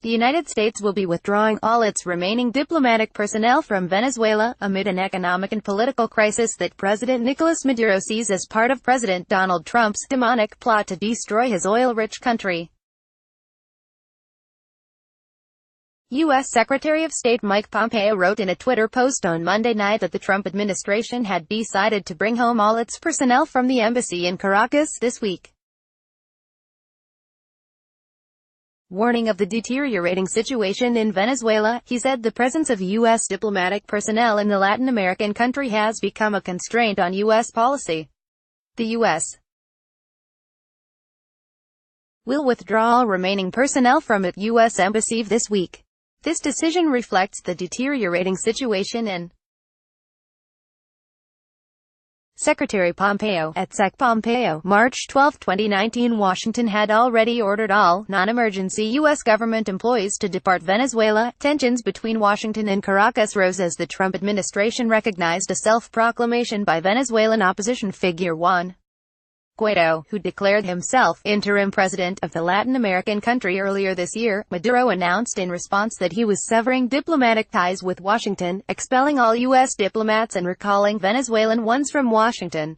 The United States will be withdrawing all its remaining diplomatic personnel from Venezuela, amid an economic and political crisis that President Nicolas Maduro sees as part of President Donald Trump's demonic plot to destroy his oil-rich country. U.S. Secretary of State Mike Pompeo wrote in a Twitter post on Monday night that the Trump administration had decided to bring home all its personnel from the embassy in Caracas this week. Warning of the deteriorating situation in Venezuela, he said the presence of U.S. diplomatic personnel in the Latin American country has become a constraint on U.S. policy. The U.S. will withdraw all remaining personnel from its U.S. embassy this week. This decision reflects the deteriorating situation in Secretary Pompeo, at Sec Pompeo, March 12, 2019. Washington had already ordered all non-emergency U.S. government employees to depart Venezuela. Tensions between Washington and Caracas rose as the Trump administration recognized a self-proclamation by Venezuelan opposition figure Juan Guaido, who declared himself interim president of the Latin American country earlier this year. Maduro announced in response that he was severing diplomatic ties with Washington, expelling all U.S. diplomats and recalling Venezuelan ones from Washington.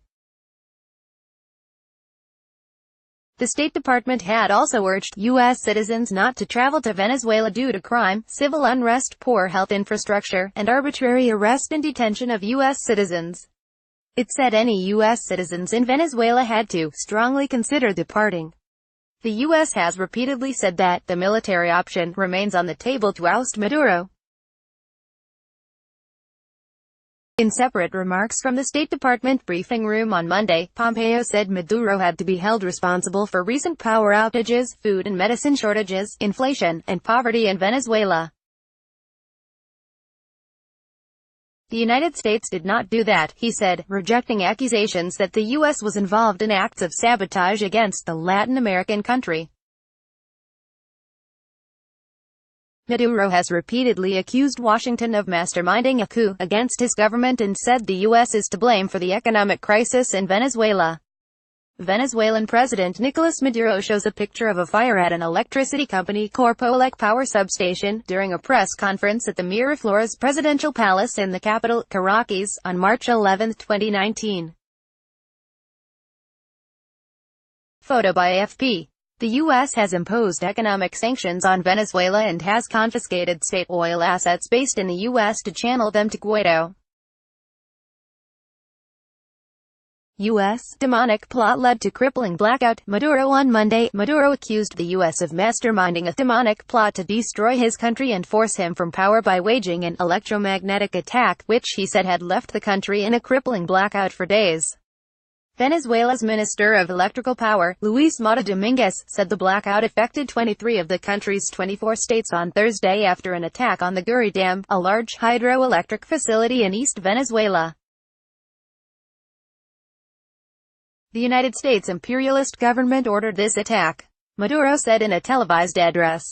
The State Department had also urged U.S. citizens not to travel to Venezuela due to crime, civil unrest, poor health infrastructure, and arbitrary arrest and detention of U.S. citizens. It said any U.S. citizens in Venezuela had to strongly consider departing. The U.S. has repeatedly said that the military option remains on the table to oust Maduro. In separate remarks from the State Department briefing room on Monday, Pompeo said Maduro had to be held responsible for recent power outages, food and medicine shortages, inflation, and poverty in Venezuela. The United States did not do that, he said, rejecting accusations that the U.S. was involved in acts of sabotage against the Latin American country. Maduro has repeatedly accused Washington of masterminding a coup against his government and said the U.S. is to blame for the economic crisis in Venezuela. Venezuelan President Nicolas Maduro shows a picture of a fire at an electricity company Corpoelec power substation during a press conference at the Miraflores presidential palace in the capital, Caracas, on March 11, 2019. Photo by AFP. The U.S. has imposed economic sanctions on Venezuela and has confiscated state oil assets based in the U.S. to channel them to Guaido. U.S. demonic plot led to crippling blackout. Maduro on Monday. Maduro accused the U.S. of masterminding a demonic plot to destroy his country and force him from power by waging an electromagnetic attack, which he said had left the country in a crippling blackout for days. Venezuela's Minister of Electrical Power, Luis Mata Dominguez, said the blackout affected 23 of the country's 24 states on Thursday after an attack on the Guri Dam, a large hydroelectric facility in East Venezuela. The United States imperialist government ordered this attack, Maduro said in a televised address.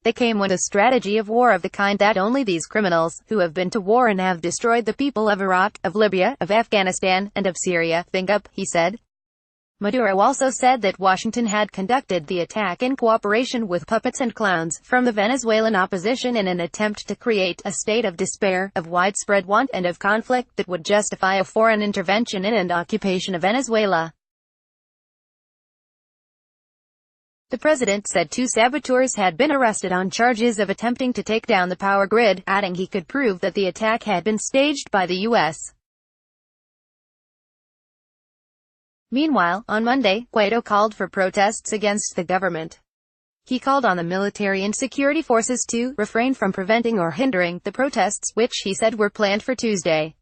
They came with a strategy of war of the kind that only these criminals, who have been to war and have destroyed the people of Iraq, of Libya, of Afghanistan, and of Syria, think up, he said. Maduro also said that Washington had conducted the attack in cooperation with puppets and clowns from the Venezuelan opposition in an attempt to create a state of despair, of widespread want, and of conflict that would justify a foreign intervention in and occupation of Venezuela. The president said 2 saboteurs had been arrested on charges of attempting to take down the power grid, adding he could prove that the attack had been staged by the U.S. Meanwhile, on Monday, Guaido called for protests against the government. He called on the military and security forces to refrain from preventing or hindering the protests, which he said were planned for Tuesday.